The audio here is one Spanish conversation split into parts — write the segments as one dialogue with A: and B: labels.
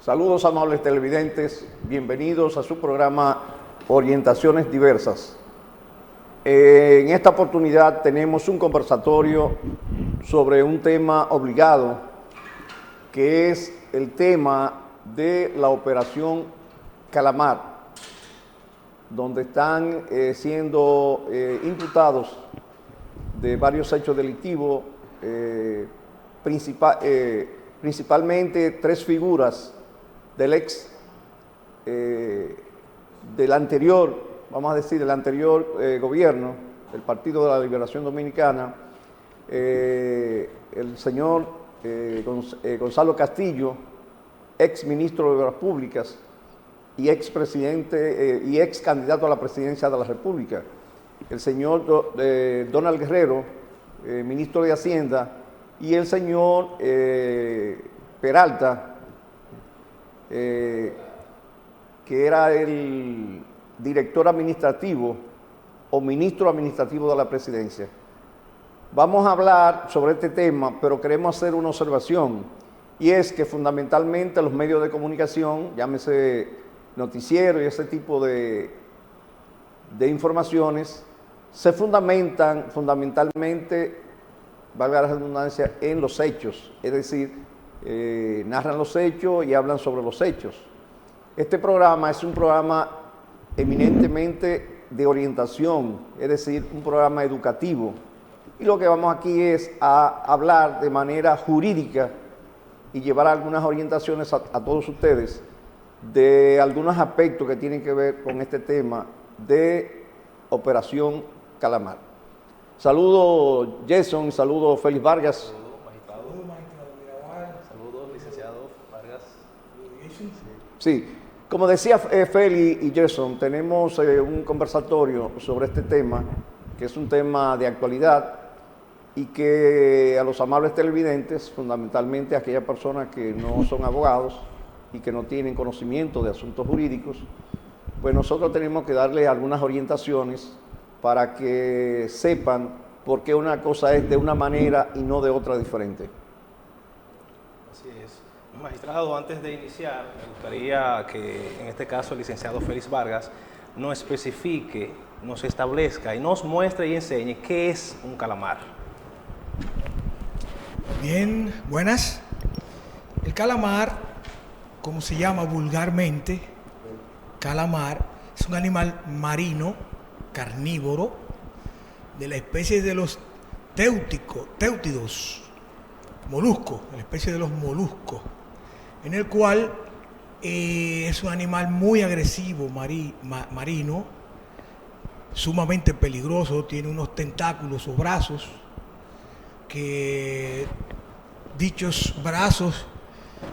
A: Saludos, amables televidentes, bienvenidos a su programa Orientaciones Diversas. En esta oportunidad tenemos un conversatorio sobre un tema obligado, que es el tema de la Operación Calamar, donde están siendo imputados de varios hechos delictivos, principalmente tres figuras del anterior gobierno, del Partido de la Liberación Dominicana, el señor Gonzalo Castillo, ex ministro de Obras Públicas y ex presidente y ex candidato a la presidencia de la República, el señor Donald Guerrero, ministro de Hacienda, y el señor Peralta, que era el director administrativo o ministro administrativo de la presidencia. Vamos a hablar sobre este tema, pero queremos hacer una observación, y es que fundamentalmente los medios de comunicación, llámese noticiero y ese tipo de informaciones, se fundamentan fundamentalmente, valga la redundancia, en los hechos, es decir, narran los hechos y hablan sobre los hechos. Este programa es un programa eminentemente de orientación, es decir, un programa educativo. Y lo que vamos aquí es a hablar de manera jurídica y llevar algunas orientaciones a todos ustedes de algunos aspectos que tienen que ver con este tema de Operación Calamar. Saludo Jason, saludo Félix Vargas.
B: Saludos, licenciado Vargas.
A: Sí, como decía Félix y Jason, tenemos un conversatorio sobre este tema, que es un tema de actualidad y que a los amables televidentes, fundamentalmente a aquellas personas que no son abogados y que no tienen conocimiento de asuntos jurídicos, pues nosotros tenemos que darles algunas orientaciones para que sepan por qué una cosa es de una manera y no de otra diferente.
B: Así es. Magistrado, antes de iniciar, me gustaría que en este caso el licenciado Félix Vargas nos especifique, nos establezca y nos muestre y enseñe qué es un calamar.
C: Bien, buenas. El calamar, como se llama vulgarmente, calamar, es un animal marino, carnívoro, de la especie de los téutidos, moluscos, de la especie de los moluscos, en el cual es un animal muy agresivo, marino, sumamente peligroso, tiene unos tentáculos o brazos, que dichos brazos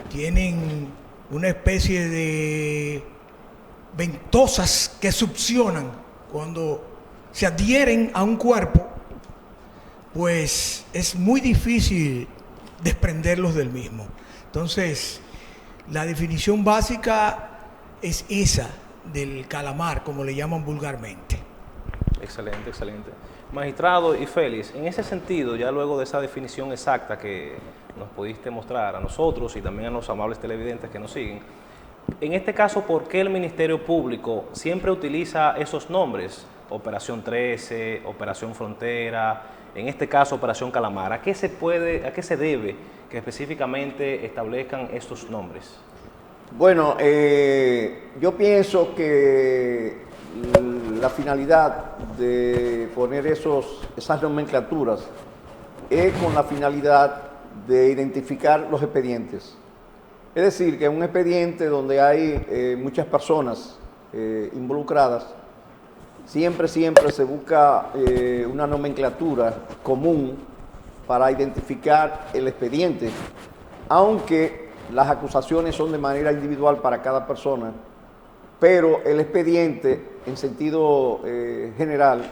C: tienen una especie de ventosas que succionan cuando se adhieren a un cuerpo, pues es muy difícil desprenderlos del mismo. Entonces, la definición básica es esa del calamar, como le llaman vulgarmente.
B: Excelente, excelente. Magistrado y Félix, en ese sentido, ya luego de esa definición exacta que nos pudiste mostrar a nosotros y también a los amables televidentes que nos siguen, en este caso, ¿por qué el Ministerio Público siempre utiliza esos nombres? Operación 13, Operación Frontera, en este caso Operación Calamar. ¿A qué se debe que específicamente establezcan estos nombres?
A: Bueno, yo pienso que la finalidad de poner esas nomenclaturas es con la finalidad de identificar los expedientes. Es decir, que un expediente donde hay muchas personas involucradas, siempre se busca una nomenclatura común para identificar el expediente, aunque las acusaciones son de manera individual para cada persona, pero el expediente en sentido general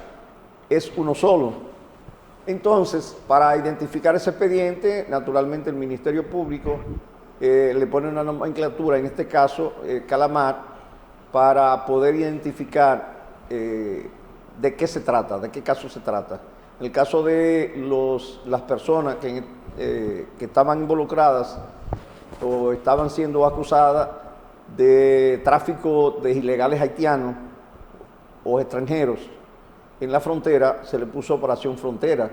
A: es uno solo. Entonces, para identificar ese expediente, naturalmente el Ministerio Público le pone una nomenclatura, en este caso Calamar, para poder identificar de qué se trata, de qué caso se trata. En el caso de las personas que estaban involucradas o estaban siendo acusadas de tráfico de ilegales haitianos o extranjeros en la frontera, se le puso Operación Frontera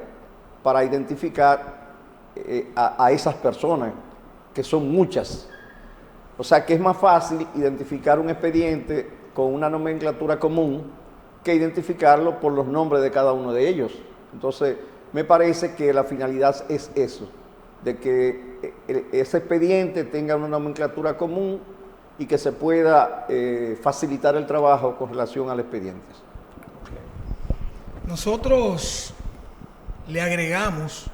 A: para identificar a esas personas, que son muchas. O sea que es más fácil identificar un expediente con una nomenclatura común que identificarlo por los nombres de cada uno de ellos. Entonces, me parece que la finalidad es eso, de que ese expediente tenga una nomenclatura común y que se pueda facilitar el trabajo con relación al expediente.
C: Nosotros le agregamos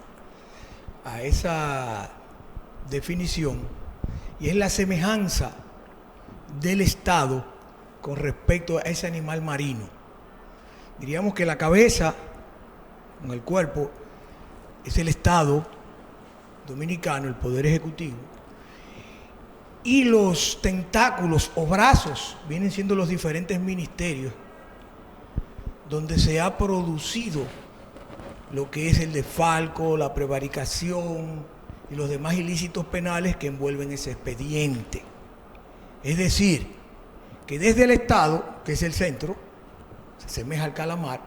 C: a esa definición, y es la semejanza del Estado con respecto a ese animal marino. Diríamos que la cabeza con el cuerpo es el Estado dominicano, el Poder Ejecutivo, y los tentáculos o brazos vienen siendo los diferentes ministerios donde se ha producido lo que es el desfalco, la prevaricación y los demás ilícitos penales que envuelven ese expediente. Es decir, que desde el Estado, que es el centro, se asemeja al calamar,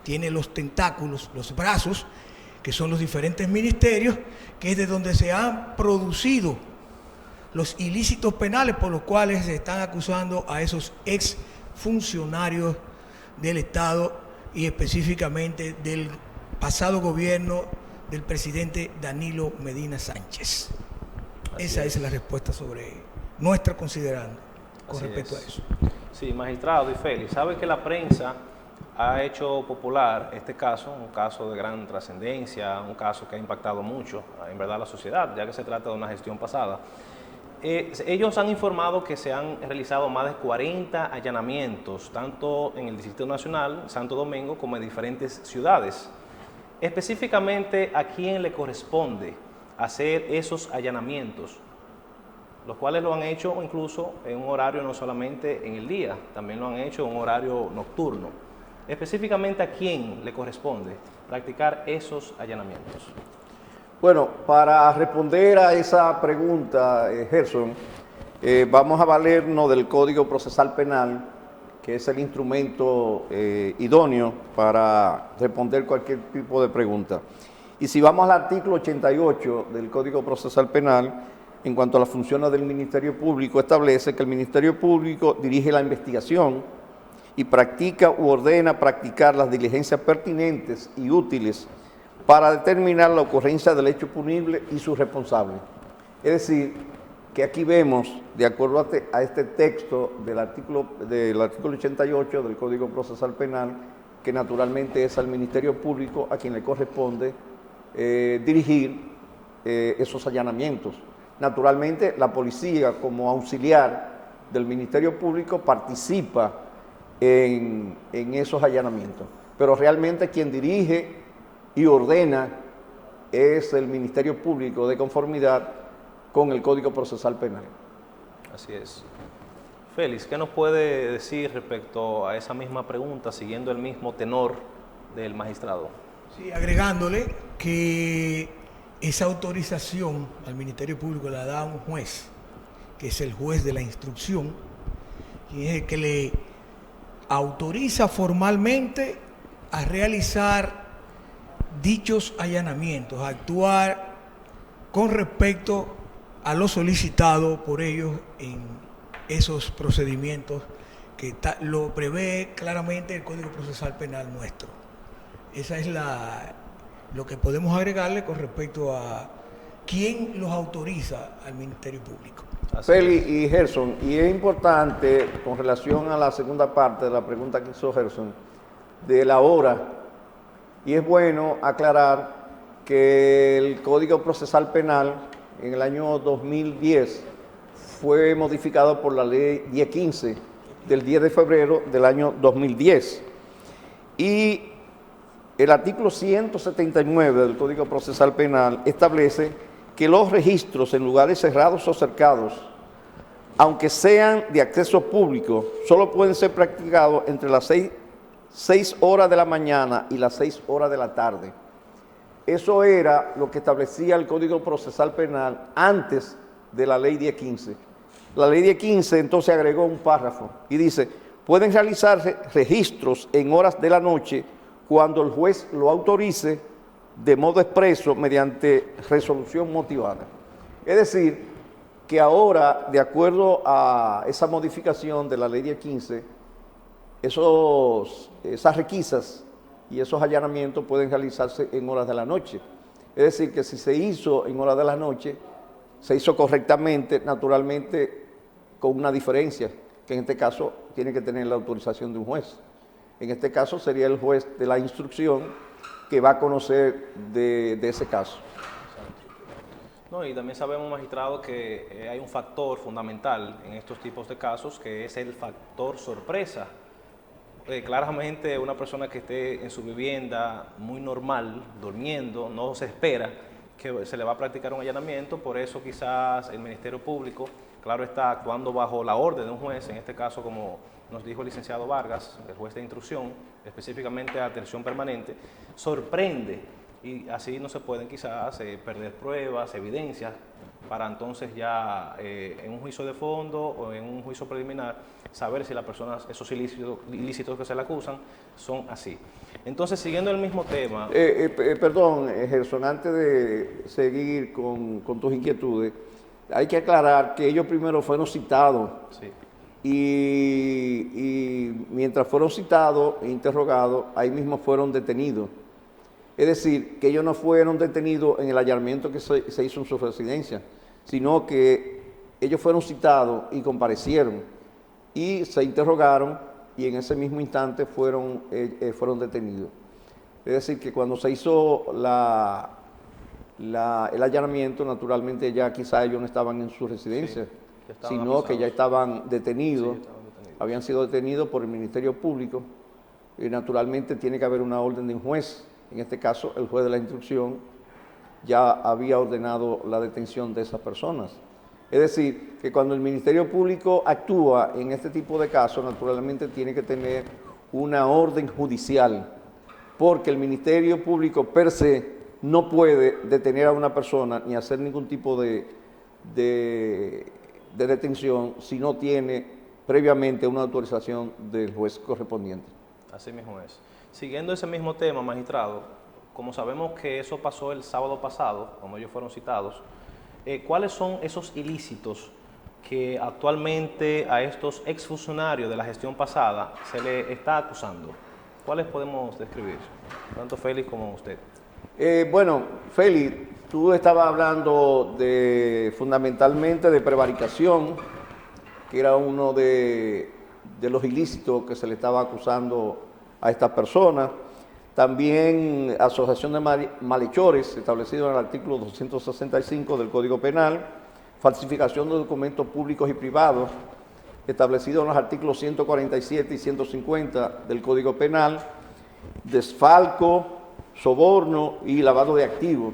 C: tiene los tentáculos, los brazos, que son los diferentes ministerios, que es de donde se han producido los ilícitos penales por los cuales se están acusando a esos ex funcionarios del Estado y específicamente del pasado gobierno del presidente Danilo Medina Sánchez. Esa es la respuesta sobre nuestra considerando con respecto a eso.
B: Sí, magistrado y Félix, sabe que la prensa ha hecho popular este caso, un caso de gran trascendencia, un caso que ha impactado mucho, en verdad, a la sociedad, ya que se trata de una gestión pasada. Ellos han informado que se han realizado más de 40 allanamientos, tanto en el Distrito Nacional, Santo Domingo, como en diferentes ciudades. Específicamente, ¿a quién le corresponde hacer esos allanamientos? Los cuales lo han hecho incluso en un horario no solamente en el día, también lo han hecho en un horario nocturno. Específicamente, ¿a quién le corresponde practicar esos allanamientos?
A: Bueno, para responder a esa pregunta, Gerson, vamos a valernos del Código Procesal Penal, que es el instrumento idóneo para responder cualquier tipo de pregunta. Y si vamos al artículo 88 del Código Procesal Penal, en cuanto a las funciones del Ministerio Público, establece que el Ministerio Público dirige la investigación y practica u ordena practicar las diligencias pertinentes y útiles para determinar la ocurrencia del hecho punible y su responsable. Es decir, que aquí vemos, de acuerdo a este texto del artículo 88 del Código Procesal Penal, que naturalmente es al Ministerio Público a quien le corresponde dirigir esos allanamientos. Naturalmente, la policía, como auxiliar del Ministerio Público, participa en esos allanamientos, pero realmente quien dirige y ordena es el Ministerio Público de conformidad con el Código Procesal Penal.
B: Así es. Félix, ¿qué nos puede decir respecto a esa misma pregunta, siguiendo el mismo tenor del magistrado?
C: Sí, agregándole que esa autorización al Ministerio Público la da un juez, que es el juez de la instrucción, y es el que le autoriza formalmente a realizar dichos allanamientos, a actuar con respecto a lo solicitado por ellos en esos procedimientos que lo prevé claramente el Código Procesal Penal nuestro. Esa es lo que podemos agregarle con respecto a quién los autoriza al Ministerio Público.
A: Félix y Gerson, y es importante con relación a la segunda parte de la pregunta que hizo Gerson, de la hora. Y es bueno aclarar que el Código Procesal Penal en el año 2010 fue modificado por la Ley 1015 del 10 de febrero del año 2010. Y el artículo 179 del Código Procesal Penal establece que los registros en lugares cerrados o cercados, aunque sean de acceso público, solo pueden ser practicados entre las 6 horas de la mañana y las 6 horas de la tarde. Eso era lo que establecía el Código Procesal Penal antes de la ley 1015. La ley 1015 entonces agregó un párrafo y dice, pueden realizarse registros en horas de la noche cuando el juez lo autorice de modo expreso mediante resolución motivada. Es decir, que ahora, de acuerdo a esa modificación de la ley 1015, esas requisas y esos allanamientos pueden realizarse en horas de la noche. Es decir, que si se hizo en horas de la noche, se hizo correctamente, naturalmente, con una diferencia, que en este caso tiene que tener la autorización de un juez. En este caso sería el juez de la instrucción que va a conocer de ese caso.
B: No, y también sabemos, magistrado, que hay un factor fundamental en estos tipos de casos, que es el factor sorpresa. Claramente una persona que esté en su vivienda muy normal, durmiendo, no se espera que se le va a practicar un allanamiento, por eso quizás el Ministerio Público, claro está, actuando bajo la orden de un juez, en este caso como nos dijo el licenciado Vargas, el juez de instrucción, específicamente a atención permanente, sorprende y así no se pueden quizás perder pruebas, evidencias, para entonces ya en un juicio de fondo o en un juicio preliminar saber si las personas, esos ilícitos que se le acusan, son así. Entonces, siguiendo el mismo tema...
A: Perdón, Gerson, antes de seguir con tus inquietudes, hay que aclarar que ellos primero fueron citados.
B: Sí.
A: Y mientras fueron citados e interrogados, ahí mismo fueron detenidos. Es decir, que ellos no fueron detenidos en el allanamiento que se hizo en su residencia, sino que ellos fueron citados y comparecieron y se interrogaron y en ese mismo instante fueron detenidos. Es decir, que cuando se hizo el allanamiento, naturalmente ya quizá ellos no estaban en su residencia,
B: sí,
A: sino
B: acusados,
A: que ya estaban detenidos,
B: sí, estaban detenidos.
A: Habían sido detenidos por el Ministerio Público y naturalmente tiene que haber una orden de un juez. En este caso, el juez de la instrucción ya había ordenado la detención de esas personas. Es decir, que cuando el Ministerio Público actúa en este tipo de casos, naturalmente tiene que tener una orden judicial, porque el Ministerio Público per se no puede detener a una persona ni hacer ningún tipo de detención si no tiene previamente una autorización del juez correspondiente.
B: Así mismo es. Siguiendo ese mismo tema, magistrado, como sabemos que eso pasó el sábado pasado, como ellos fueron citados, ¿cuáles son esos ilícitos que actualmente a estos exfuncionarios de la gestión pasada se le está acusando? ¿Cuáles podemos describir? Tanto Félix como usted.
A: Bueno, Félix, tú estabas hablando fundamentalmente de prevaricación, que era uno de los ilícitos que se le estaba acusando a estas personas. También asociación de malhechores, establecido en el artículo 265 del Código Penal, falsificación de documentos públicos y privados, establecido en los artículos 147 y 150 del Código Penal, desfalco, soborno y lavado de activos.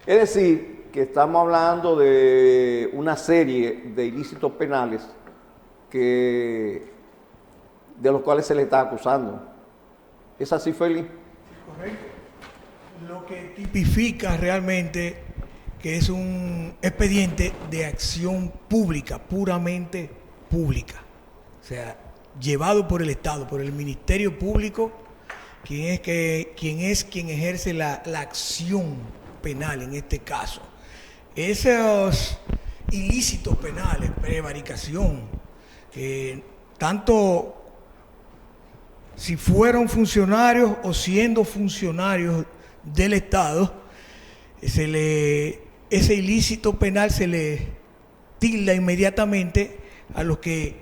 A: Es decir, que estamos hablando de una serie de ilícitos penales de los cuales se le está acusando. ¿Es así, Félix?
C: Correcto. Lo que tipifica realmente que es un expediente de acción pública, puramente pública. O sea, llevado por el Estado, por el Ministerio Público, quien ejerce la acción penal en este caso. Esos ilícitos penales, prevaricación, que tanto si fueron funcionarios o siendo funcionarios del Estado, ese ilícito penal se le tilda inmediatamente a los que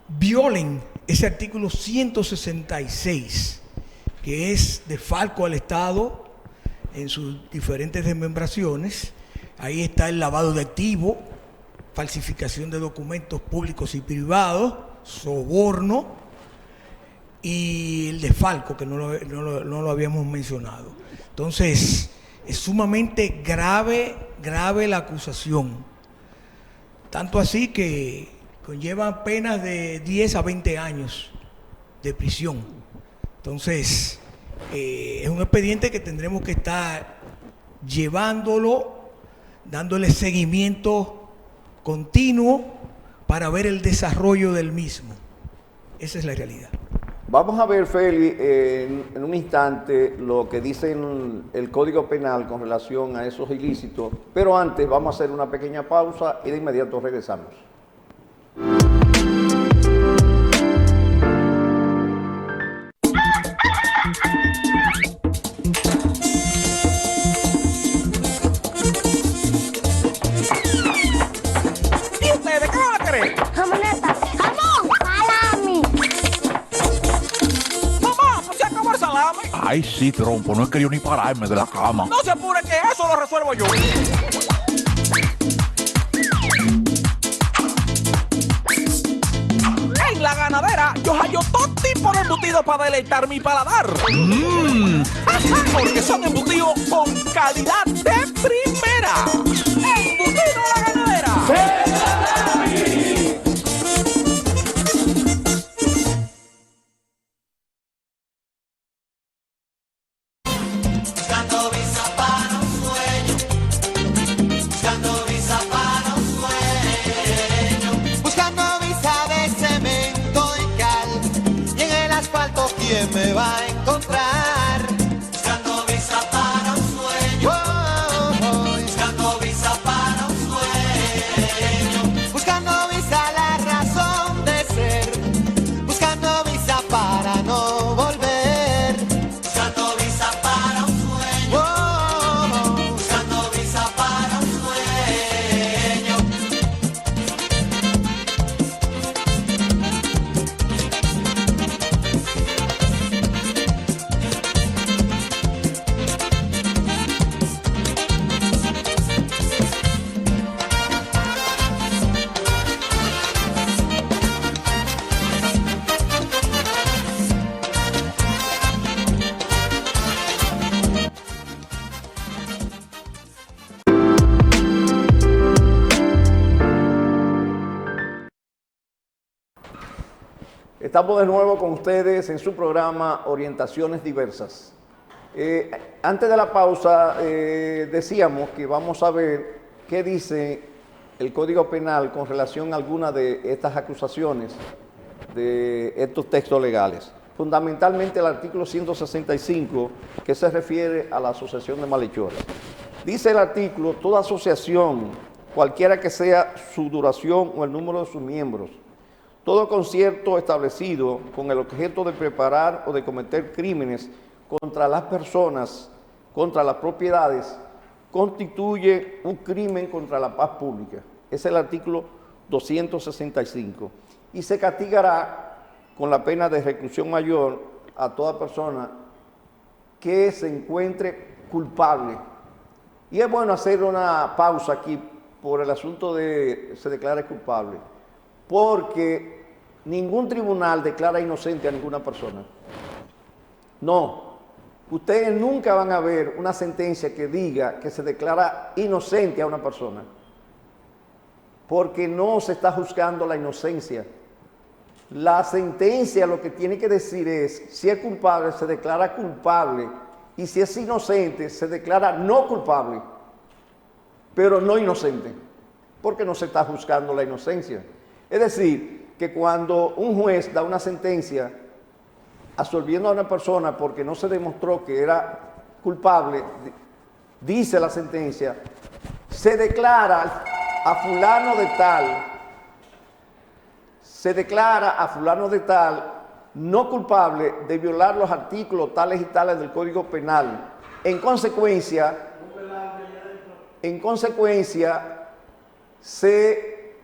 C: violen ese artículo 166, que es desfalco al Estado en sus diferentes desmembraciones. Ahí está el lavado de activos, falsificación de documentos públicos y privados, soborno y el desfalco, que no lo habíamos mencionado. Entonces, es sumamente grave la acusación. Tanto así que conlleva penas de 10 a 20 años de prisión. Entonces, es un expediente que tendremos que estar llevándolo dándole seguimiento continuo para ver el desarrollo del mismo. Esa es la realidad.
A: Vamos a ver, Félix, en un instante lo que dice el Código Penal con relación a esos ilícitos, pero antes vamos a hacer una pequeña pausa y de inmediato regresamos.
D: ¿Y ustedes qué van a querer?
E: Jamoneta, jamón, salami.
D: Mamá, pues se acabó el salame.
F: Ay, sí, trompo, no he querido ni pararme de la cama.
D: No se apure que eso lo resuelvo yo. En La Ganadera yo hallo todo tipo de embutidos para deleitar mi paladar. Porque son embutidos con calidad de primera. ¡Embutido La Ganadera!
G: Buscando visa para un sueño, buscando visa para un sueño, buscando visa de cemento y cal, y en el asfalto ¿quién me va a encontrar? Buscando visa para un sueño, buscando visa para un sueño, buscando visa la razón de ser, buscando visa para no volver, buscando visa para un sueño, buscando visa para un sueño.
A: Estamos de nuevo con ustedes en su programa Orientaciones Diversas. Antes de la pausa decíamos que vamos a ver qué dice el Código Penal con relación a algunas de estas acusaciones de estos textos legales. Fundamentalmente el artículo 165, que se refiere a la asociación de malhechores. Dice el artículo: toda asociación, cualquiera que sea su duración o el número de sus miembros, todo concierto establecido con el objeto de preparar o de cometer crímenes contra las personas, contra las propiedades, constituye un crimen contra la paz pública. Es el artículo 265. Y se castigará con la pena de reclusión mayor a toda persona que se encuentre culpable. Y es bueno hacer una pausa aquí por el asunto de se declara culpable, porque ningún tribunal declara inocente a ninguna persona. No, ustedes nunca van a ver una sentencia que diga que se declara inocente a una persona, porque no se está juzgando la inocencia. La sentencia lo que tiene que decir es, si es culpable, se declara culpable, y si es inocente, se declara no culpable, pero no inocente, porque no se está juzgando la inocencia. Es decir, que cuando un juez da una sentencia absolviendo a una persona porque no se demostró que era culpable, dice la sentencia, se declara a fulano de tal, no culpable de violar los artículos tales y tales del Código Penal. En consecuencia se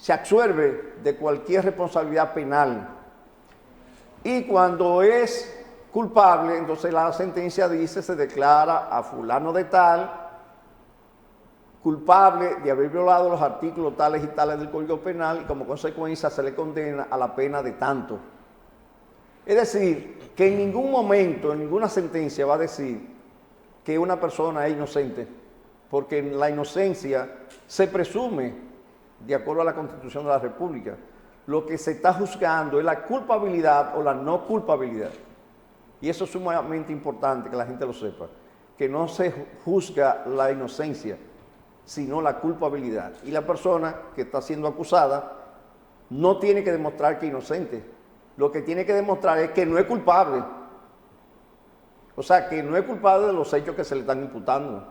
A: absuelve de cualquier responsabilidad penal. Y cuando es culpable, entonces la sentencia dice, se declara a fulano de tal culpable de haber violado los artículos tales y tales del Código Penal, y como consecuencia se le condena a la pena de tanto. Es decir, que en ningún momento, en ninguna sentencia va a decir que una persona es inocente, porque la inocencia se presume de acuerdo a la Constitución de la República. Lo que se está juzgando es la culpabilidad o la no culpabilidad. Y eso es sumamente importante que la gente lo sepa, que no se juzga la inocencia, sino la culpabilidad. Y la persona que está siendo acusada no tiene que demostrar que es inocente. Lo que tiene que demostrar es que no es culpable. O sea, que no es culpable de los hechos que se le están imputando,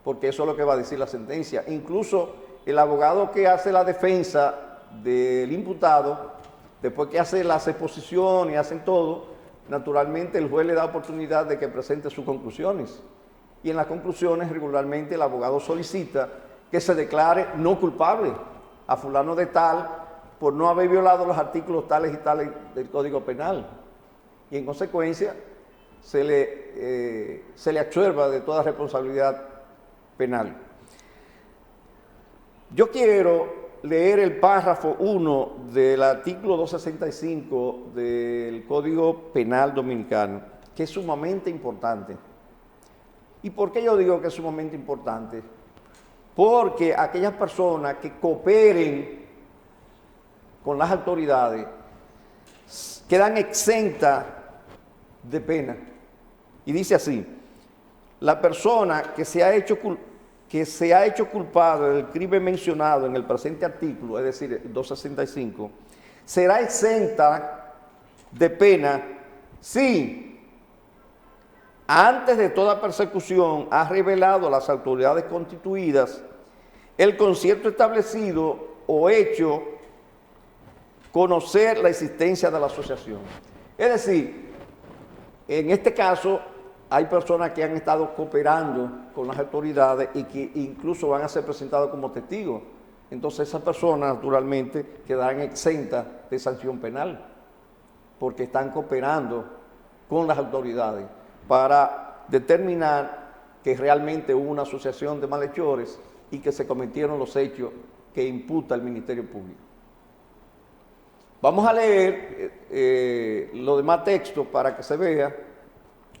A: porque eso es lo que va a decir la sentencia. Incluso el abogado que hace la defensa del imputado, después que hace las exposiciones y hacen todo, naturalmente el juez le da oportunidad de que presente sus conclusiones. Y en las conclusiones regularmente el abogado solicita que se declare no culpable a fulano de tal por no haber violado los artículos tales y tales del Código Penal. Y en consecuencia se le absuelva de toda responsabilidad penal. Yo quiero leer el párrafo 1 del artículo 265 del Código Penal Dominicano, que es sumamente importante. ¿Y por qué yo digo que es sumamente importante? Porque aquellas personas que cooperen con las autoridades quedan exentas de pena. Y dice así: la persona que se ha hecho culpable del crimen mencionado en el presente artículo, es decir, el 265, será exenta de pena si antes de toda persecución ha revelado a las autoridades constituidas el concierto establecido o hecho conocer la existencia de la asociación. Es decir, en este caso hay personas que han estado cooperando con las autoridades y que incluso van a ser presentados como testigos. Entonces esas personas naturalmente quedarán exentas de sanción penal porque están cooperando con las autoridades para determinar que realmente hubo una asociación de malhechores y que se cometieron los hechos que imputa el Ministerio Público. Vamos a leer los demás textos para que se vea.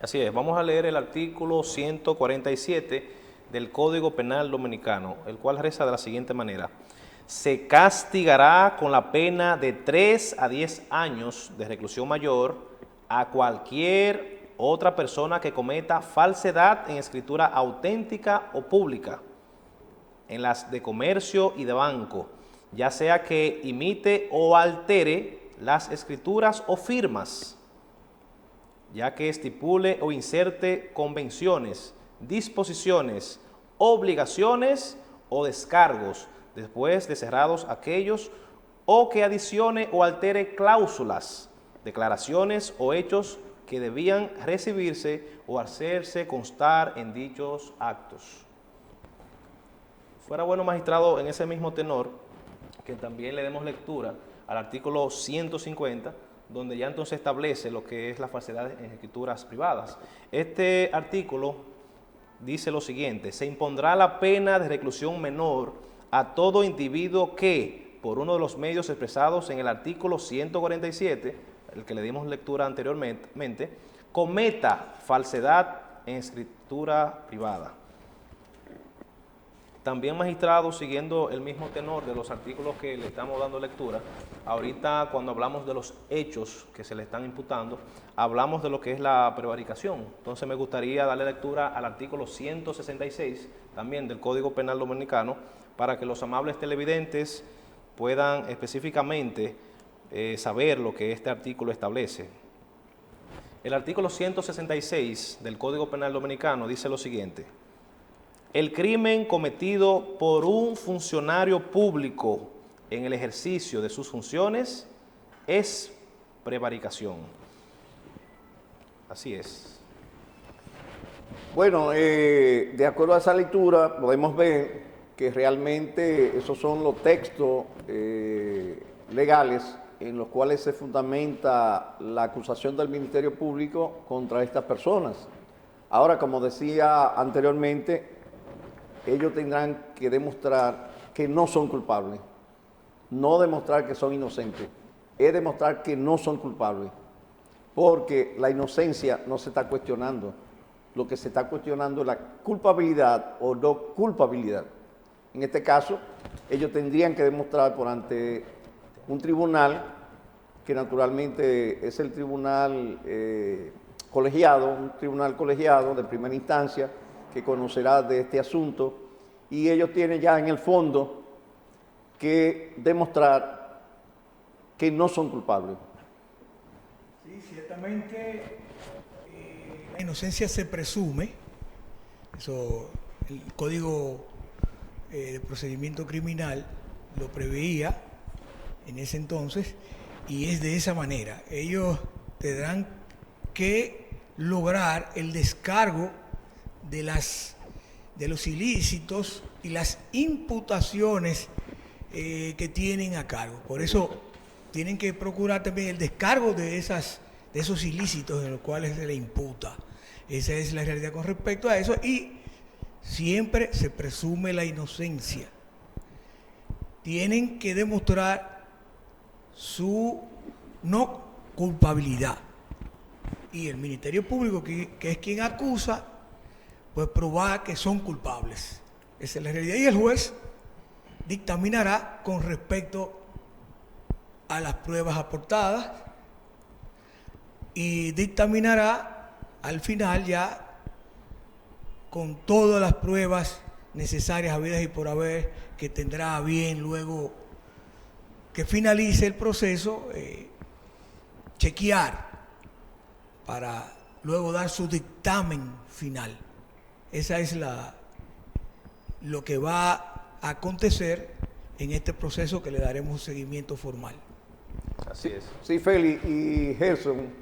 B: Así es, vamos a leer el artículo 147 del Código Penal Dominicano, el cual reza de la siguiente manera: se castigará con la pena de 3 a 10 años de reclusión mayor a cualquier otra persona que cometa falsedad en escritura auténtica o pública, en las de comercio y de banco, ya sea que imite o altere las escrituras o firmas, ya que estipule o inserte convenciones, disposiciones, obligaciones o descargos, después de cerrados aquellos, o que adicione o altere cláusulas, declaraciones o hechos que debían recibirse o hacerse constar en dichos actos. Fuera bueno, magistrado, en ese mismo tenor, que también le demos lectura al artículo 150, donde ya entonces establece lo que es la falsedad en escrituras privadas. Este artículo dice lo siguiente: se impondrá la pena de reclusión menor a todo individuo que, por uno de los medios expresados en el artículo 147, el que le dimos lectura anteriormente, cometa falsedad en escritura privada. También, magistrado, siguiendo el mismo tenor de los artículos que le estamos dando lectura, ahorita cuando hablamos de los hechos que se le están imputando, hablamos de lo que es la prevaricación. Entonces me gustaría darle lectura al artículo 166, también del Código Penal Dominicano, para que los amables televidentes puedan específicamente saber lo que este artículo establece. El artículo 166 del Código Penal Dominicano dice lo siguiente: el crimen cometido por un funcionario público en el ejercicio de sus funciones es prevaricación. Así es.
A: Bueno, de acuerdo a esa lectura podemos ver que realmente esos son los textos legales en los cuales se fundamenta la acusación del Ministerio Público contra estas personas. Ahora, como decía anteriormente, ellos tendrán que demostrar que no son culpables, no demostrar que son inocentes, es demostrar que no son culpables, porque la inocencia no se está cuestionando, lo que se está cuestionando es la culpabilidad o no culpabilidad. En este caso, ellos tendrían que demostrar por ante un tribunal, que naturalmente es el tribunal colegiado, un tribunal colegiado de primera instancia que conocerá de este asunto, y ellos tienen ya en el fondo que demostrar que no son culpables.
C: Sí, ciertamente la inocencia se presume, eso el Código de Procedimiento Criminal lo preveía en ese entonces, y es de esa manera. Ellos tendrán que lograr el descargo de los ilícitos y las imputaciones que tienen a cargo. Por eso tienen que procurar también el descargo de esos ilícitos en los cuales se le imputa. Esa es la realidad con respecto a eso, y siempre se presume la inocencia. Tienen que demostrar su no culpabilidad, y el Ministerio Público, que es quien acusa, pues probar que son culpables. Esa es la realidad, y el juez dictaminará con respecto a las pruebas aportadas y dictaminará al final ya con todas las pruebas necesarias, habidas y por haber, que tendrá a bien luego que finalice el proceso, chequear para luego dar su dictamen final. Esa es lo que va a acontecer en este proceso, que le daremos un seguimiento formal.
B: Así es.
A: Sí, Félix y Gerson,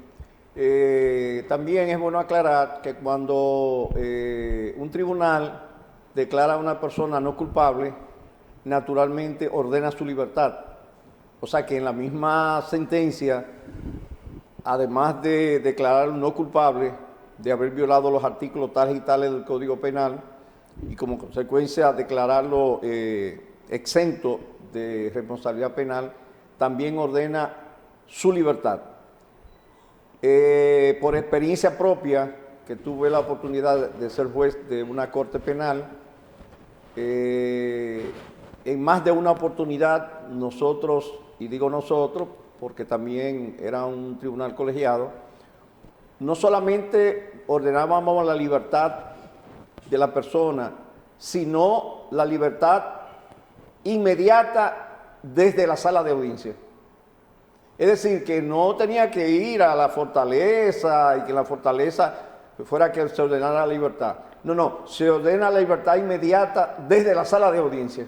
A: también es bueno aclarar que cuando un tribunal declara a una persona no culpable, naturalmente ordena su libertad. O sea que en la misma sentencia, además de declararlo no culpable de haber violado los artículos tales y tales del Código Penal, y como consecuencia declararlo exento de responsabilidad penal, también ordena su libertad. Por experiencia propia, que tuve la oportunidad de ser juez de una corte penal, en más de una oportunidad nosotros, y digo nosotros porque también era un tribunal colegiado, no solamente ordenábamos la libertad de la persona, sino la libertad inmediata desde la sala de audiencia. Es decir, que no tenía que ir a la fortaleza y que en la fortaleza fuera que se ordenara la libertad. No, se ordena la libertad inmediata desde la sala de audiencia.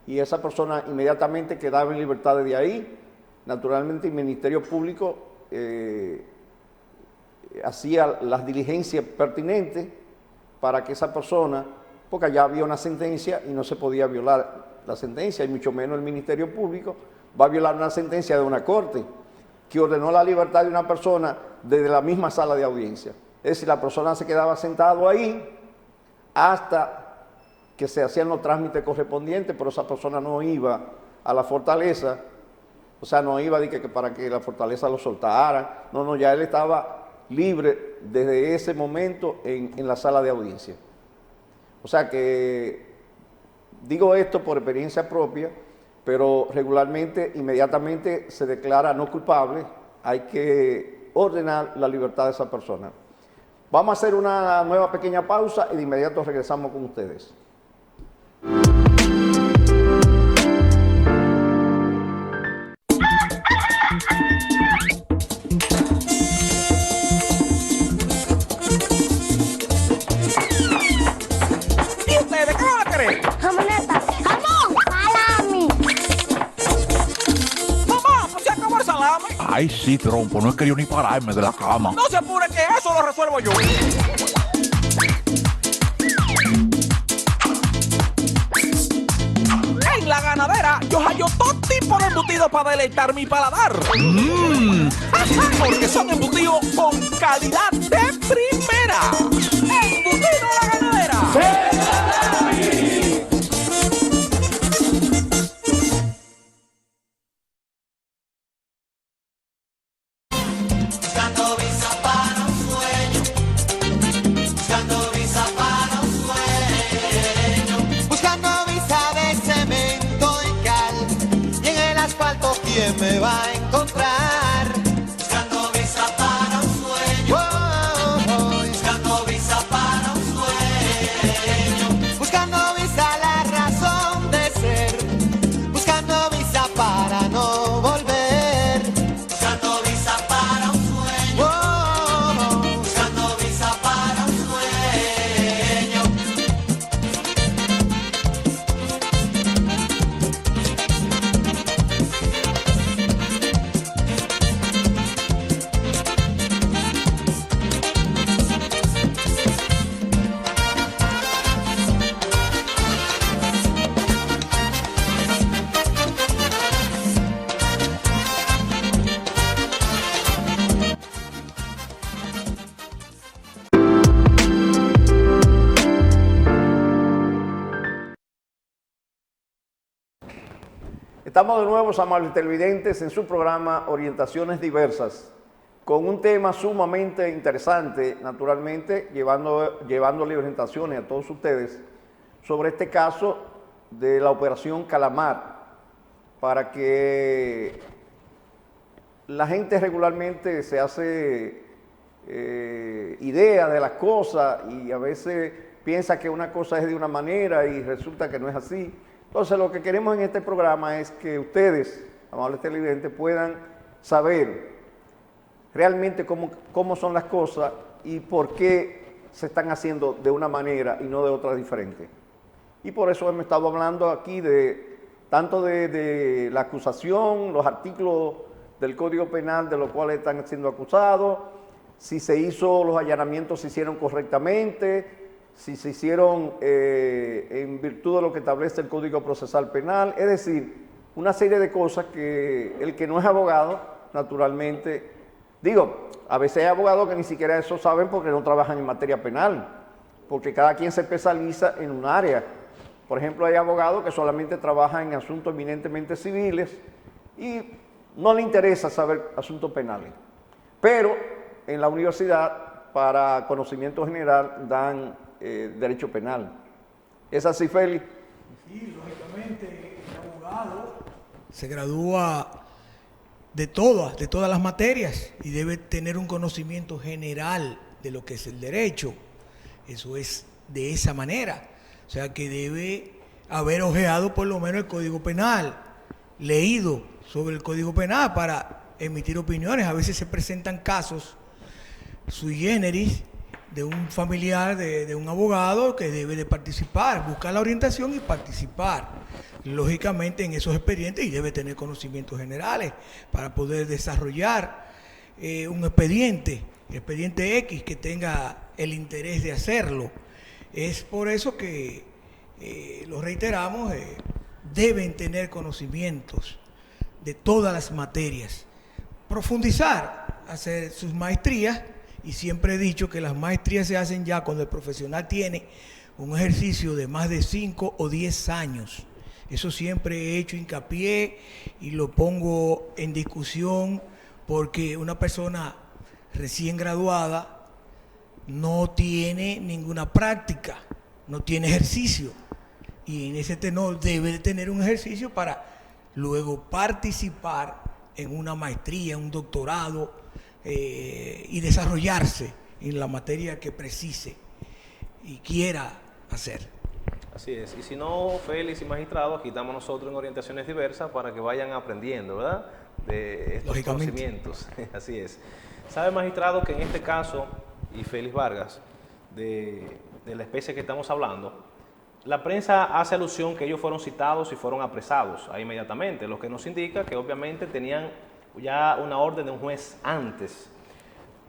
A: Y esa persona inmediatamente quedaba en libertad desde ahí. Naturalmente el Ministerio Público hacía las diligencias pertinentes para que esa persona, porque ya había una sentencia y no se podía violar la sentencia, y mucho menos el Ministerio Público va a violar una sentencia de una corte que ordenó la libertad de una persona desde la misma sala de audiencia. Es decir, la persona se quedaba sentado ahí hasta que se hacían los trámites correspondientes, pero esa persona no iba a la fortaleza, o sea, no iba que para que la fortaleza lo soltara, no, ya él estaba libre desde ese momento en la sala de audiencia. O sea que digo esto por experiencia propia, pero regularmente, inmediatamente se declara no culpable, hay que ordenar la libertad de esa persona. Vamos a hacer una nueva pequeña pausa y de inmediato regresamos con ustedes.
D: ¿Y ustedes qué van a querer?
E: Jamoneta, jamón, salami.
D: Mamá, pues se acabó el salame.
F: Ay, sí, trompo, no he querido ni pararme de la cama.
D: No se apure, que eso lo resuelvo yo. En la ganadera, yo hallo todo tipo de embutidos para deleitar mi paladar. Porque son embutidos con calidad de primera. ¡Embutido La Ganadera!
G: Buscando visa para un sueño, buscando visa para un sueño, buscando visa de cemento y cal, y en el asfalto ¿quién me va a encontrar? Buscando visa para un sueño.
A: Estamos de nuevo, amables televidentes, en su programa Orientaciones Diversas, con un tema sumamente interesante, naturalmente, llevándole orientaciones a todos ustedes sobre este caso de la Operación Calamar, para que la gente regularmente se hace idea de las cosas y a veces piensa que una cosa es de una manera y resulta que no es así. Entonces, lo que queremos en este programa es que ustedes, amables televidentes, puedan saber realmente cómo son las cosas y por qué se están haciendo de una manera y no de otra diferente. Y por eso hemos estado hablando aquí tanto de la acusación, los artículos del Código Penal de los cuales están siendo acusados, si los allanamientos se hicieron correctamente, si se hicieron en virtud de lo que establece el Código Procesal Penal, es decir, una serie de cosas que el que no es abogado, naturalmente, a veces hay abogados que ni siquiera eso saben porque no trabajan en materia penal, porque cada quien se especializa en un área. Por ejemplo, hay abogados que solamente trabajan en asuntos eminentemente civiles y no le interesa saber asuntos penales. Pero en la universidad, para conocimiento general, dan derecho penal. ¿Es así, Félix?
C: Sí, lógicamente el abogado se gradúa de todas las materias y debe tener un conocimiento general de lo que es el derecho. Eso es de esa manera. O sea que debe haber hojeado por lo menos el Código Penal, leído sobre el Código Penal para emitir opiniones. A veces se presentan casos sui generis de un familiar de un abogado que debe de participar, buscar la orientación y participar, lógicamente, en esos expedientes, y debe tener conocimientos generales para poder desarrollar un expediente X que tenga el interés de hacerlo. Es por eso que, lo reiteramos, deben tener conocimientos de todas las materias, profundizar, hacer sus maestrías. Y siempre he dicho que las maestrías se hacen ya cuando el profesional tiene un ejercicio de más de 5 o 10 años. Eso siempre he hecho hincapié y lo pongo en discusión porque una persona recién graduada no tiene ninguna práctica, no tiene ejercicio. Y en ese tenor debe de tener un ejercicio para luego participar en una maestría, en un doctorado, y desarrollarse en la materia que precise y quiera hacer.
B: Así es. Y si no, Félix y magistrado, aquí estamos nosotros en Orientaciones Diversas para que vayan aprendiendo, ¿verdad?, de estos conocimientos. Así es. Sabe, magistrado, que en este caso, y Félix Vargas, de la especie que estamos hablando, la prensa hace alusión que ellos fueron citados y fueron apresados ahí inmediatamente, lo que nos indica que obviamente tenían ya una orden de un juez antes.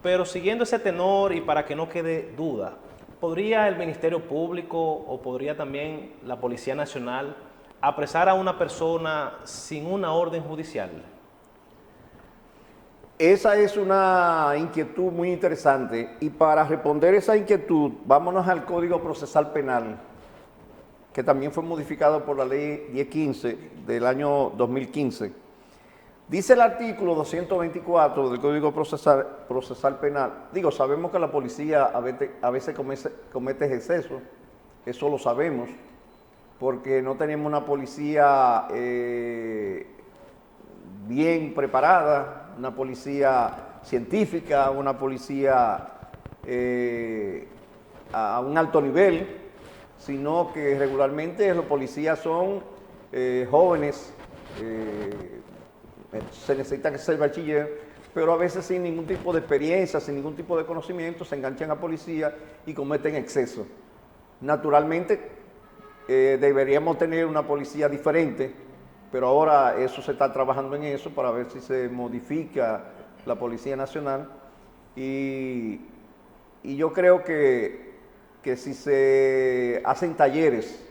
B: Pero siguiendo ese tenor y para que no quede duda, ¿podría el Ministerio Público o podría también la Policía Nacional apresar a una persona sin una orden judicial?
A: Esa es una inquietud muy interesante y para responder esa inquietud, vámonos al Código Procesal Penal, que también fue modificado por la Ley 1015 del año 2015. Dice el artículo 224 del Código Procesal Penal, sabemos que la policía a veces comete excesos, eso lo sabemos, porque no tenemos una policía bien preparada, una policía científica, una policía a un alto nivel, sino que regularmente los policías son jóvenes, se necesita que ser bachiller, pero a veces sin ningún tipo de experiencia, sin ningún tipo de conocimiento, se enganchan a policía y cometen excesos. Naturalmente, deberíamos tener una policía diferente, pero ahora eso se está trabajando en eso para ver si se modifica la Policía Nacional. Y yo creo que si se hacen talleres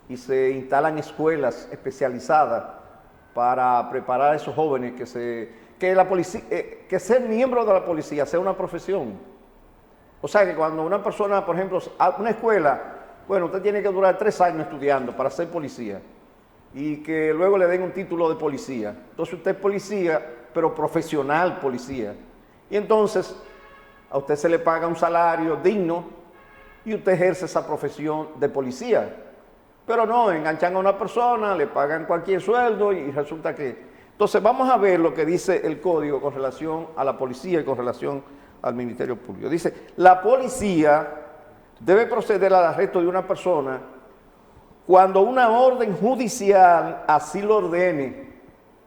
A: y se instalan escuelas especializadas para preparar a esos jóvenes que ser miembro de la policía sea una profesión. O sea que cuando una persona, por ejemplo, a una escuela, bueno, usted tiene que durar 3 años estudiando para ser policía. y que luego le den un título de policía. Entonces usted es policía, pero profesional policía. Y entonces a usted se le paga un salario digno y usted ejerce esa profesión de policía. Pero no, enganchan a una persona, le pagan cualquier sueldo y resulta que... Entonces vamos a ver lo que dice el código con relación a la policía y con relación al Ministerio Público. Dice, la policía debe proceder al arresto de una persona cuando una orden judicial así lo ordene.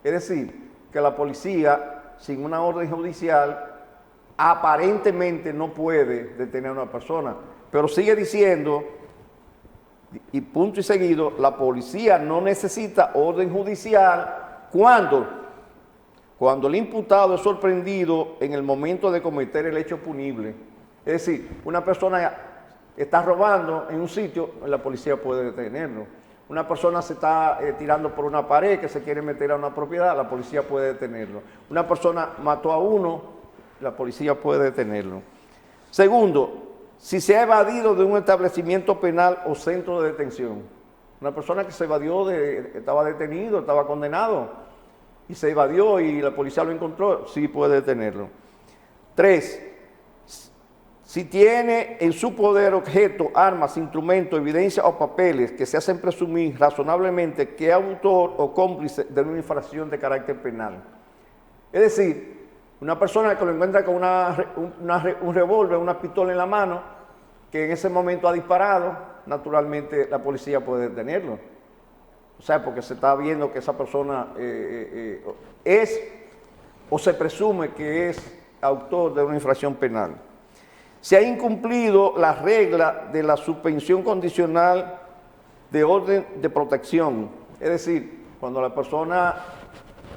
A: Es decir, que la policía, sin una orden judicial, aparentemente no puede detener a una persona. Pero sigue diciendo, y punto y seguido, la policía no necesita orden judicial cuando el imputado es sorprendido en el momento de cometer el hecho punible. Es decir, una persona está robando en un sitio, la policía puede detenerlo. Una persona se está tirando por una pared que se quiere meter a una propiedad, la policía puede detenerlo. Una persona mató a uno, la policía puede detenerlo. Segundo, si se ha evadido de un establecimiento penal o centro de detención. Una persona que se evadió, estaba detenido, estaba condenado, y se evadió y la policía lo encontró, sí puede detenerlo. 3. Si tiene en su poder objetos, armas, instrumentos, evidencias o papeles que se hacen presumir razonablemente que es autor o cómplice de una infracción de carácter penal. Es decir, una persona que lo encuentra con un revólver, una pistola en la mano, que en ese momento ha disparado, naturalmente la policía puede detenerlo. O sea, porque se está viendo que esa persona es o se presume que es autor de una infracción penal. Se ha incumplido la regla de la suspensión condicional de orden de protección. Es decir, cuando la persona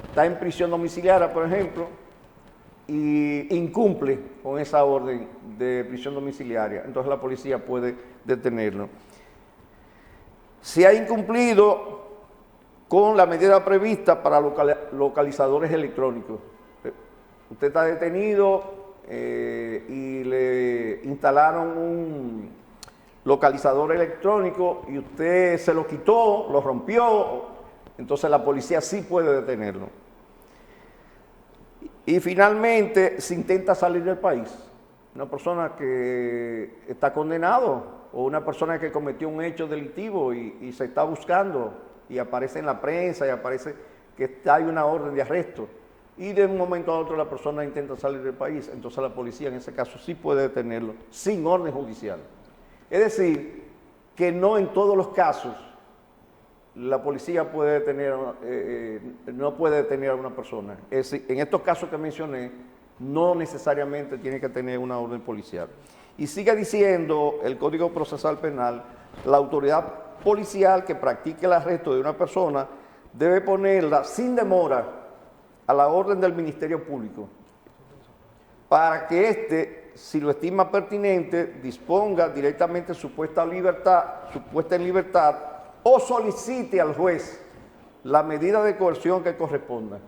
A: está en prisión domiciliaria, por ejemplo, y incumple con esa orden de prisión domiciliaria, entonces la policía puede detenerlo. Se ha incumplido con la medida prevista para localizadores electrónicos. Usted está detenido y le instalaron un localizador electrónico y usted se lo quitó, lo rompió, entonces la policía sí puede detenerlo. Y finalmente se intenta salir del país. Una persona que está condenado o una persona que cometió un hecho delictivo y se está buscando y aparece en la prensa y aparece que hay una orden de arresto y de un momento a otro la persona intenta salir del país, entonces la policía en ese caso sí puede detenerlo sin orden judicial. Es decir, que no en todos los casos la policía puede detener, no puede detener a una persona. Es decir, en estos casos que mencioné, no necesariamente tiene que tener una orden policial. Y sigue diciendo el Código Procesal Penal, la autoridad policial que practique el arresto de una persona debe ponerla sin demora a la orden del Ministerio Público para que éste, si lo estima pertinente, disponga directamente su puesta en libertad o solicite al juez la medida de coerción que corresponda.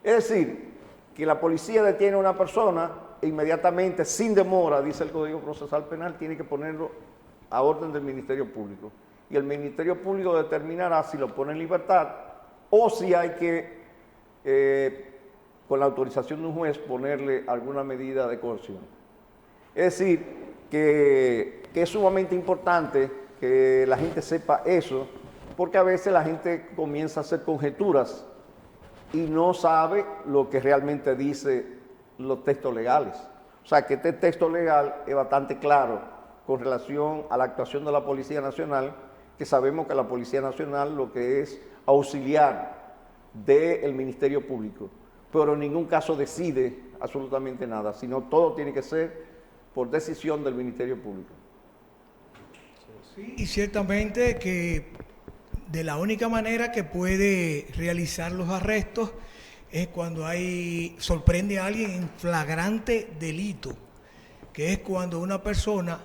A: Es decir, que la policía detiene a una persona e inmediatamente, sin demora, dice el Código Procesal Penal, tiene que ponerlo a orden del Ministerio Público. Y el Ministerio Público determinará si lo pone en libertad o si hay que, con la autorización de un juez, ponerle alguna medida de coerción. Es decir, que es sumamente importante que la gente sepa eso, porque a veces la gente comienza a hacer conjeturas y no sabe lo que realmente dice los textos legales. O sea, que este texto legal es bastante claro con relación a la actuación de la Policía Nacional, que sabemos que la Policía Nacional lo que es auxiliar del Ministerio Público, pero en ningún caso decide absolutamente nada, sino todo tiene que ser por decisión del Ministerio Público.
C: Sí, y ciertamente que de la única manera que puede realizar los arrestos es cuando sorprende a alguien en flagrante delito, que es cuando una persona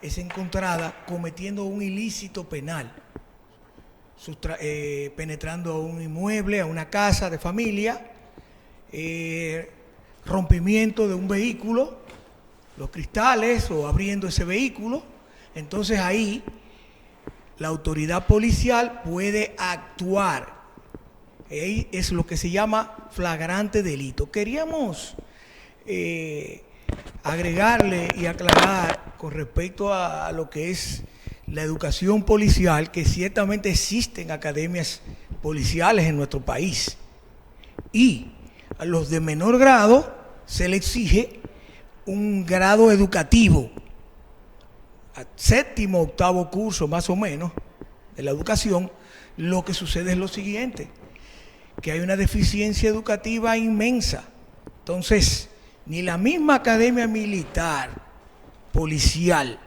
C: es encontrada cometiendo un ilícito penal, penetrando a un inmueble, a una casa de familia, rompimiento de un vehículo, los cristales o abriendo ese vehículo. Entonces ahí la autoridad policial puede actuar. Es lo que se llama flagrante delito. Queríamos agregarle y aclarar con respecto a lo que es la educación policial, que ciertamente existen academias policiales en nuestro país, y a los de menor grado se le exige un grado educativo, a séptimo, octavo curso más o menos de la educación. Lo que sucede es lo siguiente, que hay una deficiencia educativa inmensa. Entonces, ni la misma academia militar, policial,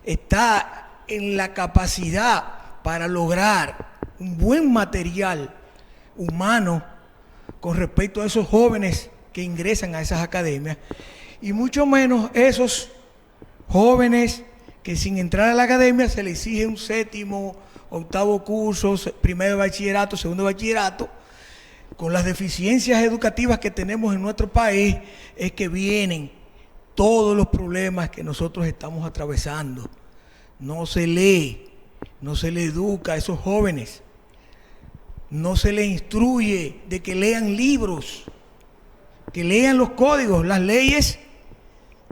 C: está en la capacidad para lograr un buen material humano con respecto a esos jóvenes que ingresan a esas academias, y mucho menos esos jóvenes que sin entrar a la academia se les exige un séptimo, octavo curso, primero de bachillerato, segundo de bachillerato. Con las deficiencias educativas que tenemos en nuestro país es que vienen todos los problemas que nosotros estamos atravesando. No se lee, no se le educa a esos jóvenes, no se les instruye de que lean libros, que lean los códigos. Las leyes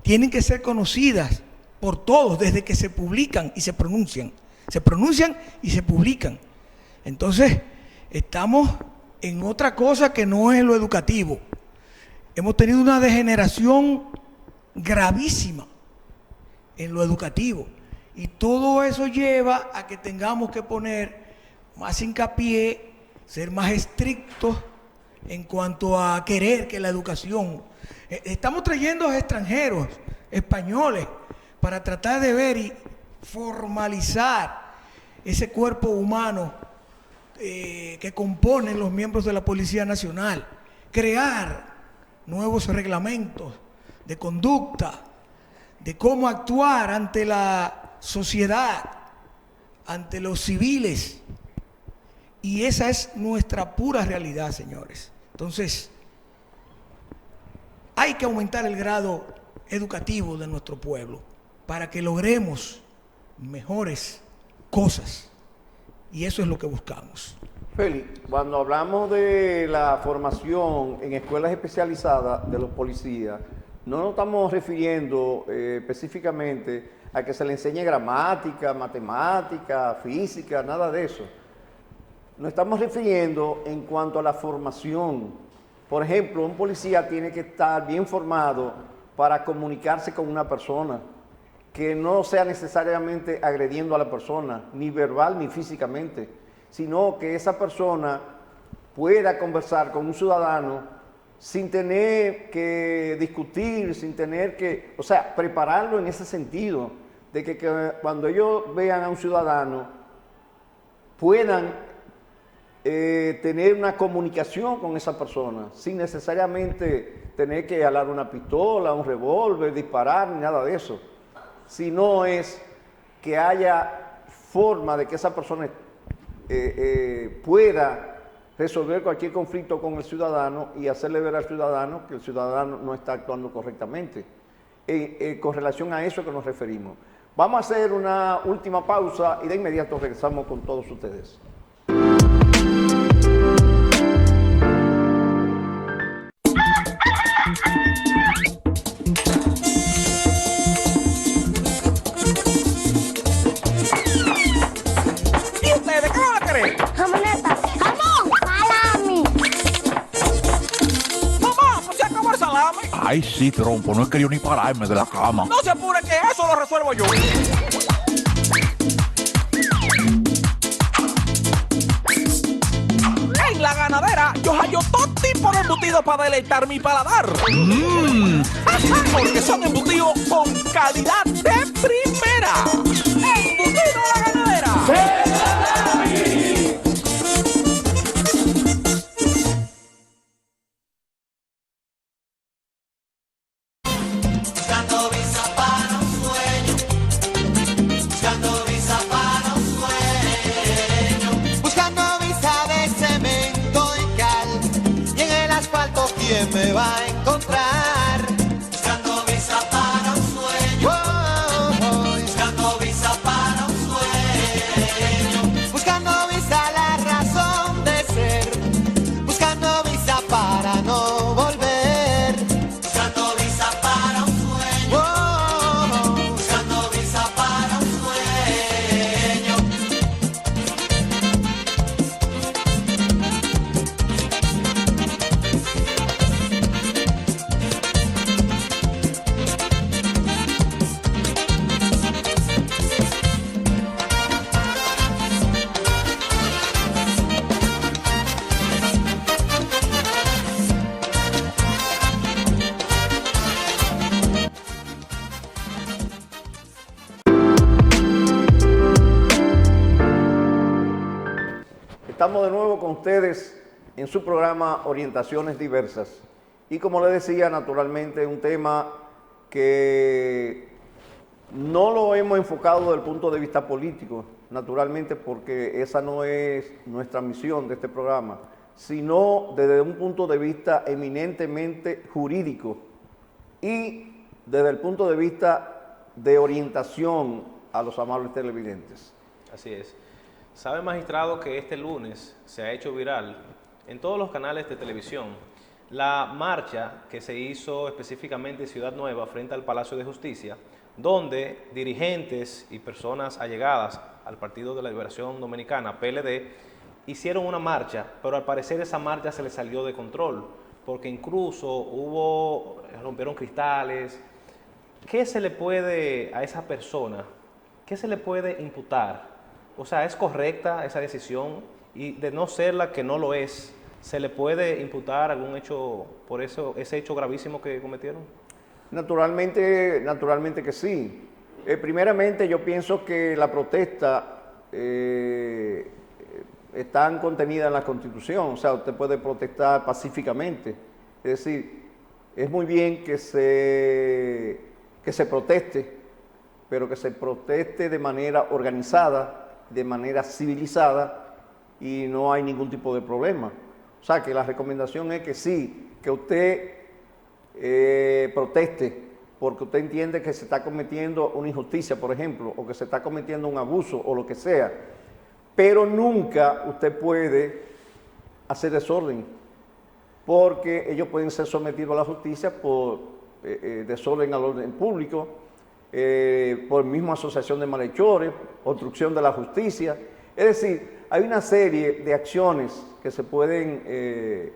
C: tienen que ser conocidas por todos desde que se publican y se pronuncian. Se pronuncian y se publican. Entonces, estamos en otra cosa que no es lo educativo. Hemos tenido una degeneración gravísima en lo educativo, y todo eso lleva a que tengamos que poner más hincapié, ser más estrictos en cuanto a querer que la educación. Estamos trayendo extranjeros, españoles, para tratar de ver y formalizar ese cuerpo humano que componen los miembros de la Policía Nacional, crear nuevos reglamentos de conducta, de cómo actuar ante la sociedad, ante los civiles. Y esa es nuestra pura realidad, señores. Entonces, hay que aumentar el grado educativo de nuestro pueblo para que logremos mejores cosas. Y eso es lo que buscamos.
A: Félix, cuando hablamos de la formación en escuelas especializadas de los policías, no nos estamos refiriendo específicamente a que se le enseñe gramática, matemática, física, nada de eso. Nos estamos refiriendo en cuanto a la formación. Por ejemplo, un policía tiene que estar bien formado para comunicarse con una persona, que no sea necesariamente agrediendo a la persona, ni verbal ni físicamente, sino que esa persona pueda conversar con un ciudadano sin tener que discutir, sin tener que, o sea, prepararlo en ese sentido, de que cuando ellos vean a un ciudadano puedan tener una comunicación con esa persona, sin necesariamente tener que alar una pistola, un revólver, disparar, ni nada de eso. Sino es que haya forma de que esa persona pueda resolver cualquier conflicto con el ciudadano y hacerle ver al ciudadano que el ciudadano no está actuando correctamente. Con relación a eso que nos referimos. Vamos a hacer una última pausa y de inmediato regresamos con todos ustedes.
D: ¿Y ustedes qué van a querer?
E: Jamoneta. Jamón. Salami.
D: Mamá, pues se acabó el salami.
F: Ay, sí, trompo, no he querido ni pararme de la cama.
D: No se apure que eso lo resuelvo yo. En la ganadera yo hallo todo tipo de embutidos para deleitar mi paladar. Porque son embutidos con calidad de primera. ¡Embutido La Ganadera!
G: Buscando visa para un sueño, buscando visa para un sueño, buscando visa de cemento y cal, y en el asfalto ¿quién me va a encontrar? Buscando visa para un sueño, buscando visa para un sueño.
A: estamos de nuevo con ustedes en su programa Orientaciones Diversas. Y como les decía, naturalmente un tema que no lo hemos enfocado desde el punto de vista político, naturalmente porque esa no es nuestra misión de este programa, sino desde un punto de vista eminentemente jurídico y desde el punto de vista de orientación a los amables televidentes.
B: Así es. Sabe, magistrado, que este lunes se ha hecho viral en todos los canales de televisión la marcha que se hizo específicamente en Ciudad Nueva frente al Palacio de Justicia, donde dirigentes y personas allegadas al Partido de la Liberación Dominicana, PLD, hicieron una marcha, pero al parecer esa marcha se les salió de control, porque incluso rompieron cristales. ¿Qué se le puede a esa persona, qué se le puede imputar? O sea, ¿es correcta esa decisión? Y de no serla, que no lo es, ¿se le puede imputar algún hecho por ese hecho gravísimo que cometieron?
A: Naturalmente que sí. Primeramente, yo pienso que la protesta está contenida en la Constitución, o sea, usted puede protestar pacíficamente. Es decir, es muy bien que se proteste, pero que se proteste de manera organizada, de manera civilizada, y no hay ningún tipo de problema. O sea, que la recomendación es que sí, que usted proteste porque usted entiende que se está cometiendo una injusticia, por ejemplo, o que se está cometiendo un abuso o lo que sea, pero nunca usted puede hacer desorden, porque ellos pueden ser sometidos a la justicia por desorden al orden público, por misma asociación de malhechores, obstrucción de la justicia. Es decir, hay una serie de acciones que se pueden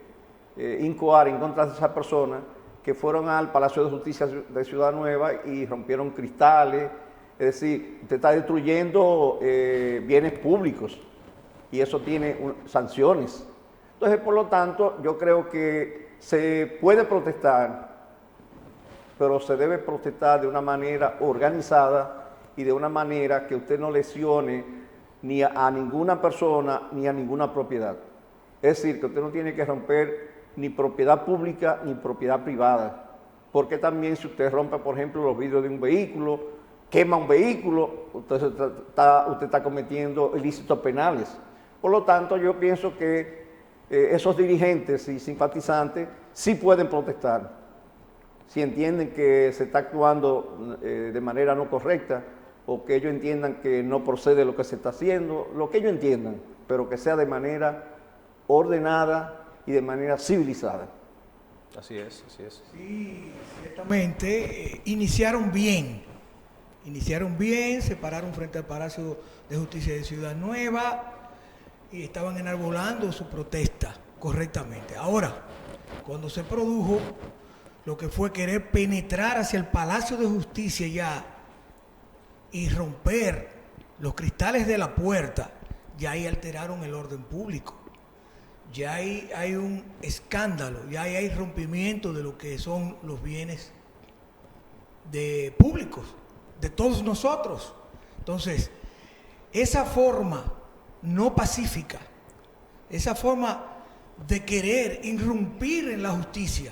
A: incoar en contra de esas personas que fueron al Palacio de Justicia de Ciudad Nueva y rompieron cristales. Es decir, usted está destruyendo bienes públicos y eso tiene sanciones. Entonces, por lo tanto, yo creo que se puede protestar, pero se debe protestar de una manera organizada y de una manera que usted no lesione ni a ninguna persona ni a ninguna propiedad. Es decir, que usted no tiene que romper ni propiedad pública ni propiedad privada, porque también si usted rompe, por ejemplo, los vidrios de un vehículo, quema un vehículo, usted está cometiendo ilícitos penales. Por lo tanto, yo pienso que esos dirigentes y simpatizantes sí pueden protestar, si entienden que se está actuando de manera no correcta, o que ellos entiendan que no procede lo que se está haciendo, lo que ellos entiendan, pero que sea de manera ordenada y de manera civilizada.
B: Así es, así es.
C: Sí, ciertamente, iniciaron bien, se pararon frente al Palacio de Justicia de Ciudad Nueva y estaban enarbolando su protesta correctamente. Ahora, cuando se produjo lo que fue querer penetrar hacia el Palacio de Justicia ya y romper los cristales de la puerta, ya ahí alteraron el orden público. Ya ahí hay un escándalo, ya ahí hay rompimiento de lo que son los bienes públicos, de todos nosotros. Entonces, esa forma no pacífica, esa forma de querer irrumpir en la justicia,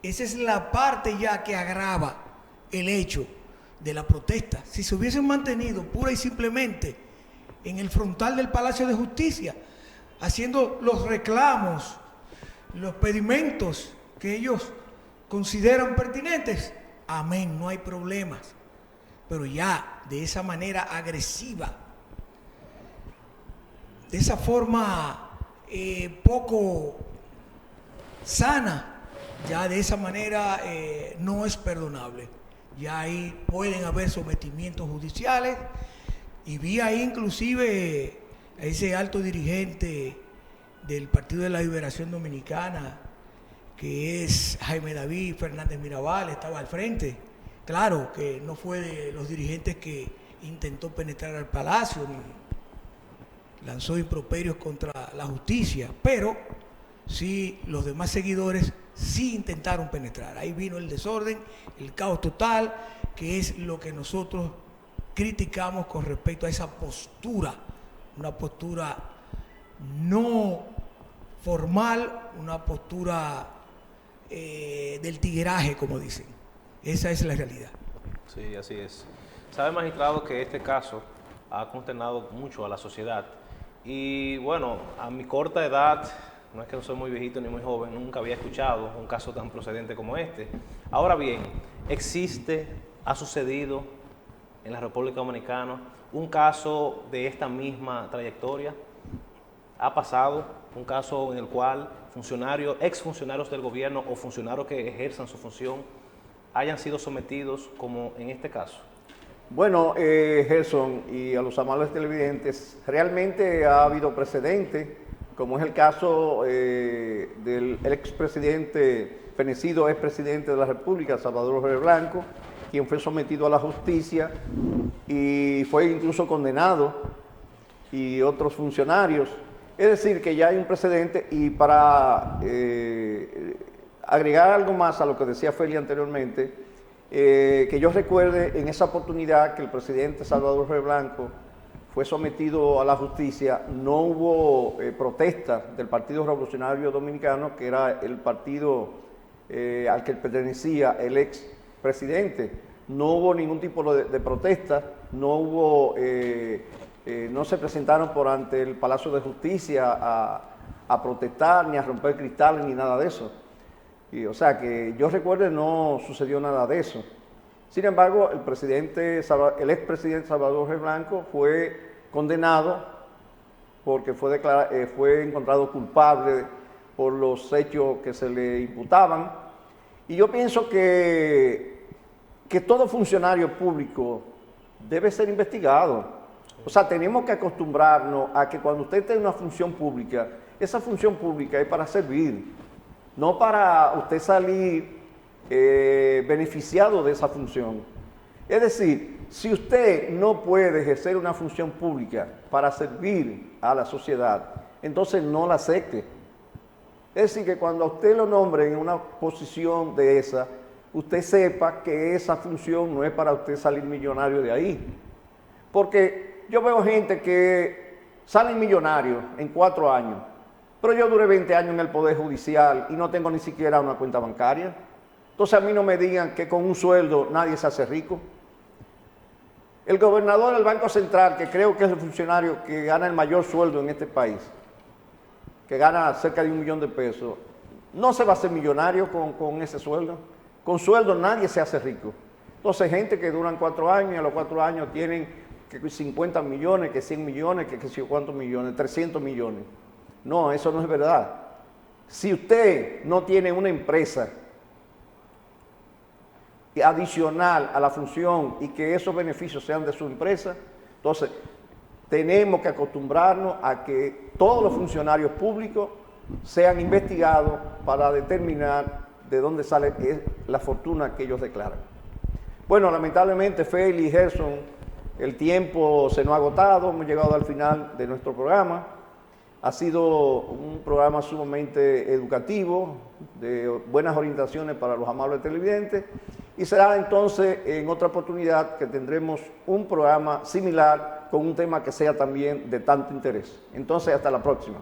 C: esa es la parte ya que agrava el hecho de la protesta. Si se hubiesen mantenido pura y simplemente en el frontal del Palacio de Justicia, haciendo los reclamos, los pedimentos que ellos consideran pertinentes, amén, no hay problemas. Pero ya de esa manera agresiva, de esa forma poco sana, ya de esa manera no es perdonable. Ya ahí pueden haber sometimientos judiciales, y vi ahí inclusive a ese alto dirigente del Partido de la Liberación Dominicana, que es Jaime David Fernández Mirabal, estaba al frente. Claro que no fue de los dirigentes que intentó penetrar al palacio, ni lanzó improperios contra la justicia, pero sí los demás seguidores sí intentaron penetrar. Ahí vino el desorden, el caos total, que es lo que nosotros criticamos con respecto a esa postura, una postura no formal, una postura del tigueraje, como dicen. Esa es la realidad.
B: Sí, así es. Sabe, magistrado, que este caso ha consternado mucho a la sociedad. Y bueno, a mi corta edad, no es que no soy muy viejito ni muy joven, nunca había escuchado un caso tan procedente como este. Ahora bien, ha sucedido en la República Dominicana un caso de esta misma trayectoria. Ha pasado un caso en el cual exfuncionarios del gobierno o funcionarios que ejerzan su función hayan sido sometidos como en este caso.
A: Bueno, Gerson, y a los amables televidentes, realmente ha habido precedente, como es el caso del fenecido expresidente de la República, Salvador Jorge Blanco, quien fue sometido a la justicia y fue incluso condenado, y otros funcionarios. Es decir, que ya hay un precedente, y para agregar algo más a lo que decía Feli anteriormente, que yo recuerde en esa oportunidad que el presidente Salvador Jorge Blanco fue sometido a la justicia, no hubo protesta del Partido Revolucionario Dominicano, que era el partido al que pertenecía el ex presidente. No hubo ningún tipo de protesta, no se presentaron por ante el Palacio de Justicia a protestar, ni a romper cristales, ni nada de eso. O sea, que yo recuerde, no sucedió nada de eso. Sin embargo, el expresidente Salvador Jorge Blanco fue condenado porque fue encontrado culpable por los hechos que se le imputaban. Y yo pienso que todo funcionario público debe ser investigado. O sea, tenemos que acostumbrarnos a que cuando usted tiene una función pública, esa función pública es para servir, no para usted salir beneficiado de esa función. Es decir, si usted no puede ejercer una función pública para servir a la sociedad, entonces no la acepte. Es decir, que cuando a usted lo nombren en una posición de esa, usted sepa que esa función no es para usted salir millonario de ahí. Porque yo veo gente que salen millonarios en 4 años, pero yo duré 20 años en el Poder Judicial y no tengo ni siquiera una cuenta bancaria. Entonces a mí no me digan que con un sueldo nadie se hace rico. El gobernador del Banco Central, que creo que es el funcionario que gana el mayor sueldo en este país, que gana cerca de $1 millón, no se va a hacer millonario con ese sueldo. Con sueldo nadie se hace rico. Entonces gente que duran 4 años y a los 4 años tienen que 50 millones, que 100 millones, que sé yo cuántos millones, 300 millones. No, eso no es verdad. Si usted no tiene una empresa adicional a la función y que esos beneficios sean de su empresa, entonces tenemos que acostumbrarnos a que todos los funcionarios públicos sean investigados para determinar de dónde sale la fortuna que ellos declaran. Bueno, lamentablemente, Feli y Gerson, el tiempo se nos ha agotado, hemos llegado al final de nuestro programa. Ha sido un programa sumamente educativo, de buenas orientaciones para los amables televidentes, y será entonces en otra oportunidad que tendremos un programa similar con un tema que sea también de tanto interés. Entonces, hasta la próxima.